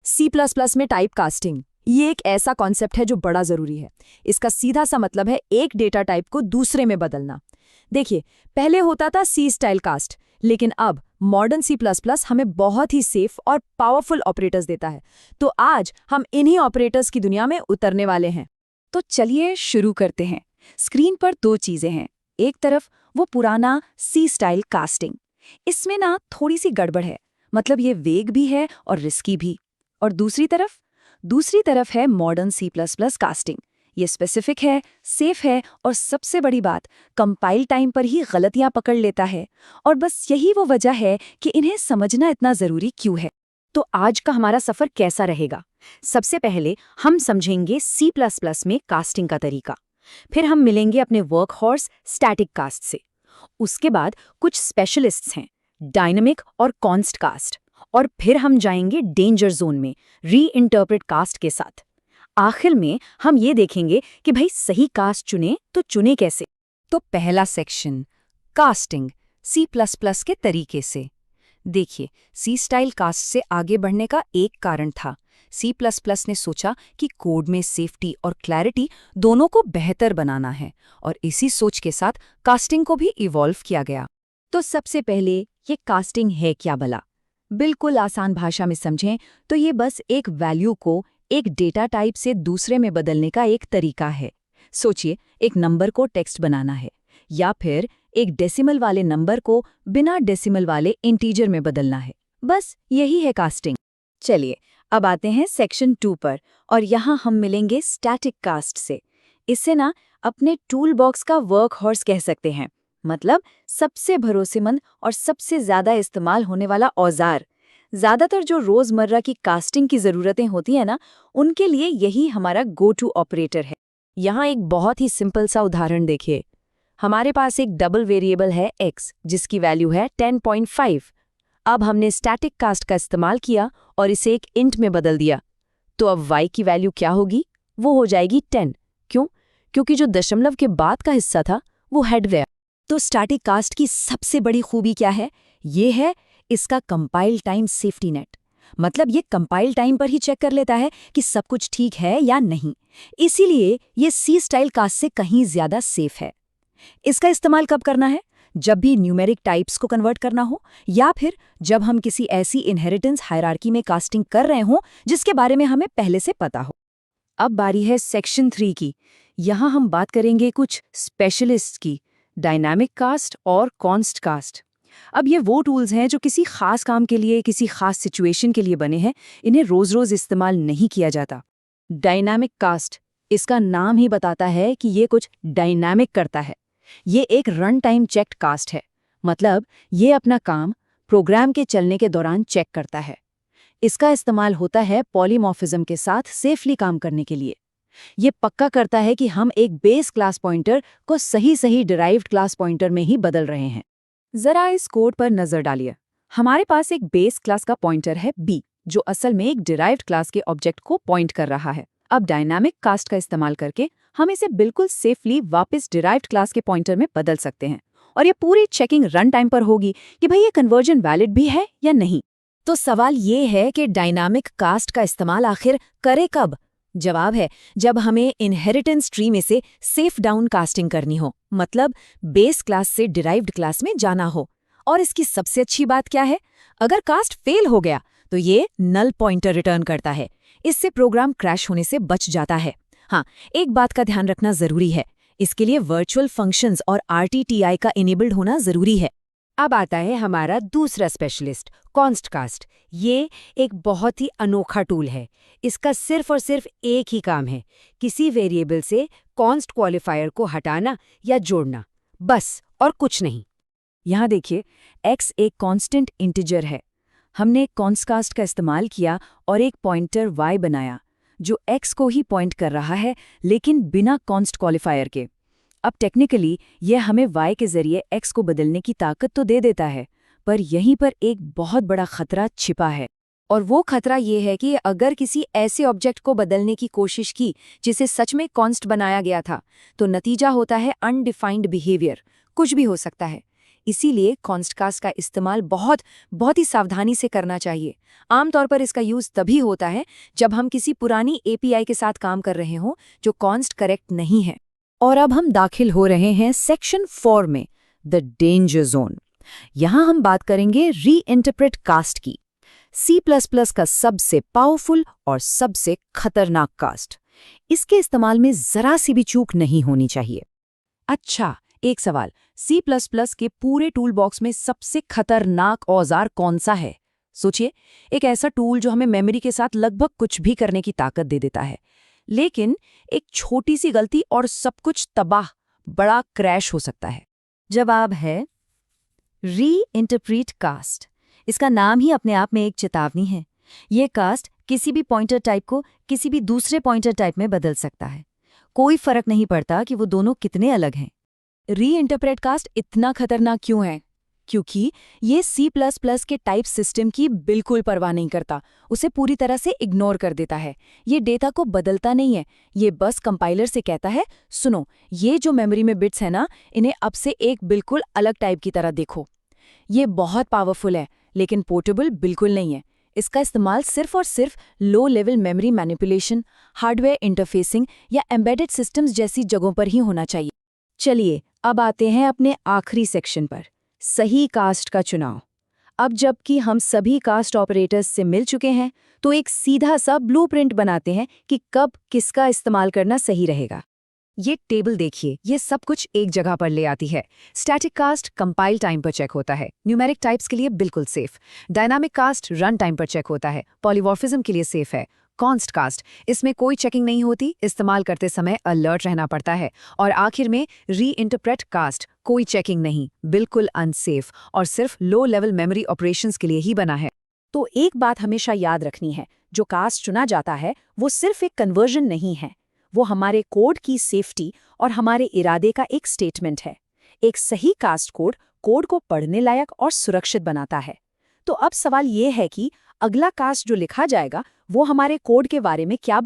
C++ में type casting ये एक ऐसा कॉन्सेप्ट है जो बड़ा ज़रूरी है। इसका सीधा सा मतलब है एक डेटा टाइप को दूसरे में बदलना। देखिए, पहले होता था C स्टाइल कास्ट, लेकिन अब मॉडर्न C++ हमें बहुत ही सेफ और पावरफुल ऑपरेटर्स देता है। तो आज हम इन्हीं ऑपरेटर्स की दुनिया में उतरने वाले हैं। तो चलिए शुरू करते हैं। स्क्रीन पर दो चीजें हैं। एक तरफ वो पुराना C स्टाइल कास्टिंग, इसमें ना थोड़ी सी गड़बड़ है, मतलब ये वेग भी है और रिस्की भी। और दूसरी तरफ है मॉडर्न C++ कास्टिंग। ये स्पेसिफिक है, सेफ है और सबसे बड़ी बात, कंपाइल टाइम पर ही गलतियां पकड़ लेता है। और बस यही वो वजह है कि इन्हें समझना इतना जरूरी क्यों है। तो आज का हमारा सफर कैसा रहेगा? सबसे पहले हम समझेंगे C++ में कास्टिंग का तरीका। फिर हम मिलेंगे अपने वर्क हॉर्स स्टैटिक कास्ट से। उसके बाद कुछ स्पेशलिस्ट्स हैं, डायनामिक और कॉन्स्ट कास्ट। और फिर हम जाएंगे डेंजर जोन में, री इंटरप्रेट कास्ट के साथ। आखिर में हम ये देखेंगे कि भाई सही कास्ट चुने तो चुने कैसे। तो पहला सेक्शन, कास्टिंग C++ के तरीके से। देखिए, C स्टाइल कास्ट से आगे बढ़ने का एक कारण था। C++ ने सोचा कि कोड में सेफ्टी और क्लैरिटी दोनों को बेहतर बनाना है, और इसी सोच के साथ कास्टिंग को भी इवॉल्व किया गया। तो सबसे पहले ये कास्टिंग है क्या भला? बिल्कुल आसान भाषा में समझें तो ये बस एक वैल्यू को एक डेटा टाइप से दूसरे में बदलने का एक तरीका है। सोचिए, एक नंबर को टेक्स्ट बनाना है, या फिर एक डेसिमल वाले नंबर को बिना डेसिमल वाले इंटीजर में बदलना है। बस यही है कास्टिंग। चलिए, अब आते हैं सेक्शन 2 पर, और यहाँ हम मिलेंगे स्टैटिक कास्ट से। इससे ना अपने टूल बॉक्स का वर्क हॉर्स कह सकते हैं, मतलब सबसे भरोसेमंद और सबसे ज्यादा इस्तेमाल होने वाला औजार। ज्यादातर जो रोजमर्रा की कास्टिंग की जरूरतें होती है ना, उनके लिए यही हमारा गो टू ऑपरेटर है। यहाँ एक बहुत ही सिंपल सा उदाहरण देखिए। हमारे पास एक डबल वेरिएबल है x, जिसकी वैल्यू है 10.5। अब हमने स्टैटिक कास्ट का इस्तेमाल किया और इसे एक इंट में बदल दिया। तो अब y की वैल्यू क्या होगी? वो हो जाएगी 10। क्यों? क्योंकि जो दशमलव के बाद का हिस्सा था वो हट गया। तो स्टैटिक कास्ट की सबसे बड़ी खूबी क्या है? ये है इसका कंपाइल टाइम सेफ्टी नेट। मतलब ये कंपाइल टाइम पर ही चेक कर लेता है कि सब कुछ ठीक है या नहीं। इसीलिए ये C स्टाइल कास्ट से कहीं ज्यादा सेफ है। इसका इस्तेमाल कब करना है? जब भी न्यूमेरिक टाइप्स को कन्वर्ट करना हो, या फिर जब हम किसी ऐसी इनहेरिटेंस हायरार्की में कास्टिंग कर रहे हों जिसके बारे में हमें पहले से पता हो। अब बारी है सेक्शन 3 की। यहाँ हम बात करेंगे कुछ स्पेशलिस्ट की, डायनामिक कास्ट और कॉन्स्ट कास्ट। अब ये वो टूल्स हैं जो किसी खास काम के लिए, किसी खास सिचुएशन के लिए बने हैं। इन्हें रोज-रोज इस्तेमाल नहीं किया जाता। डायनामिक कास्ट, इसका नाम ही बताता है कि ये कुछ डायनामिक करता है। ये एक रन टाइम चेक्ड कास्ट है, मतलब ये अपना काम प्रोग्राम के चलने के दौरान चेक करता है। इसका इस्तेमाल होता है पॉलीमॉर्फिज्म के साथ सेफली काम करने के लिए। ये पक्का करता है कि हम एक बेस क्लास पॉइंटर को सही डिराइव्ड क्लास पॉइंटर में ही बदल रहे हैं। जरा इस कोड पर नजर डालिए। हमारे पास एक बेस क्लास का पॉइंटर है b, जो असल में एक डिराइव्ड क्लास के ऑब्जेक्ट को पॉइंट कर रहा है। अब डायनामिक कास्ट का इस्तेमाल करके हम इसे बिल्कुल सेफली वापस डिराइव्ड क्लास के पॉइंटर में बदल सकते हैं, और ये पूरी चेकिंग रन टाइम पर होगी कि भाई ये कन्वर्जन वैलिड भी है या नहीं। तो सवाल ये है कि डायनामिक कास्ट का इस्तेमाल आखिर करे कब? जवाब है, जब हमें इनहेरिटेंस ट्री में से सेफ डाउन कास्टिंग करनी हो, मतलब बेस क्लास से डिराइव्ड क्लास में जाना हो। और इसकी सबसे अच्छी बात क्या है? अगर कास्ट फेल हो गया तो ये नल पॉइंटर रिटर्न करता है। इससे प्रोग्राम क्रैश होने से बच जाता है। हाँ, एक बात का ध्यान रखना जरूरी है, इसके लिए वर्चुअल फंक्शंस और RTTI का इनेबल्ड होना जरूरी है। अब आता है हमारा दूसरा स्पेशलिस्ट, कॉन्स्ट कास्ट। ये एक बहुत ही अनोखा टूल है। इसका सिर्फ और सिर्फ एक ही काम है, किसी वेरिएबल से कॉन्स्ट क्वालिफायर को हटाना या जोड़ना, बस, और कुछ नहीं। यहाँ देखिए, x एक कांस्टेंट इंटीजर है। हमने कॉन्स्ट कास्ट का इस्तेमाल किया और एक पॉइंटर y बनाया जो x को ही पॉइंट कर रहा है, लेकिन बिना कॉन्स्ट क्वालिफायर के। अब टेक्निकली यह हमें y के जरिए x को बदलने की ताकत तो दे देता है, पर यहीं पर एक बहुत बड़ा खतरा छिपा है। और वो खतरा ये है कि अगर किसी ऐसे ऑब्जेक्ट को बदलने की कोशिश की जिसे सच में कॉन्स्ट बनाया गया था, तो नतीजा होता है अनडिफाइंड बिहेवियर, कुछ भी हो सकता है। इसीलिए कॉन्स्टकास्ट का इस्तेमाल बहुत ही सावधानी से करना चाहिए। आमतौर पर इसका यूज तभी होता है जब हम किसी पुरानी एपीआई के साथ काम कर रहे हों जो कॉन्स्ट करेक्ट नहीं है। और अब हम दाखिल हो रहे हैं सेक्शन 4 में, द डेंजर जोन। यहां हम बात करेंगे रीइंटरप्रेट कास्ट की, C++ का सबसे पावरफुल और सबसे खतरनाक कास्ट। इसके इस्तेमाल में जरा सी भी चूक नहीं होनी चाहिए। अच्छा, एक सवाल, C++ के पूरे टूल बॉक्स में सबसे खतरनाक औजार कौन सा है? सोचिए, एक ऐसा टूल जो हमें मेमोरी के साथ लगभग कुछ भी करने की ताकत दे देता है, लेकिन एक छोटी सी गलती और सब कुछ तबाह, बड़ा क्रैश हो सकता है। जवाब है रीइंटरप्रेट कास्ट। इसका नाम ही अपने आप में एक चेतावनी है। ये कास्ट किसी भी पॉइंटर टाइप को किसी भी दूसरे पॉइंटर टाइप में बदल सकता है। कोई फर्क नहीं पड़ता कि वो दोनों कितने अलग हैं। रीइंटरप्रेट कास्ट इतना खतरनाक क्यों है? क्योंकि ये C++ के टाइप सिस्टम की बिल्कुल परवाह नहीं करता, उसे पूरी तरह से इग्नोर कर देता है। ये डेटा को बदलता नहीं है, ये बस कंपाइलर से कहता है, सुनो, ये जो मेमोरी में बिट्स है ना, इन्हें अब से एक बिल्कुल अलग टाइप की तरह देखो। ये बहुत पावरफुल है, लेकिन पोर्टेबल बिल्कुल नहीं है। इसका इस्तेमाल सिर्फ और सिर्फ low level memory manipulation, hardware interfacing या एम्बेडेड सिस्टम्स जैसी जगहों पर ही होना चाहिए। चलिए, अब आते हैं अपने आखिरी सेक्शन पर, सही कास्ट का चुनाव। अब जबकि हम सभी कास्ट ऑपरेटर्स से मिल चुके हैं, तो एक सीधा सा ब्लूप्रिंट बनाते हैं कि कब किसका इस्तेमाल करना सही रहेगा। ये टेबल देखिए, ये सब कुछ एक जगह पर ले आती है। स्टैटिक कास्ट कंपाइल टाइम पर चेक होता है, न्यूमेरिक टाइप्स के लिए बिल्कुल safe. Dynamic cast run time पर चेक होता है, पॉलीमॉर्फिज्म के लिए सेफ है। कॉन्स्ट कास्ट, इसमें कोई चेकिंग नहीं होती, इस्तेमाल करते समय अलर्ट रहना पड़ता है। और आखिर में रीइंटरप्रेट कास्ट, कोई चेकिंग नहीं, बिल्कुल अनसेफ और सिर्फ लो लेवल मेमोरी ऑपरेशंस के लिए ही बना है। तो एक बात हमेशा याद रखनी है, जो कास्ट चुना जाता है वो सिर्फ एक कन्वर्जन नहीं है, वो हमारे कोड की सेफ्टी और हमारे इरादे का एक स्टेटमेंट है। एक सही कास्ट कोड को पढ़ने लायक और सुरक्षित बनाता है। तो अब सवाल ये है कि अगला कास्ट जो लिखा जाएगा वो हमारे कोड के बारे में क्या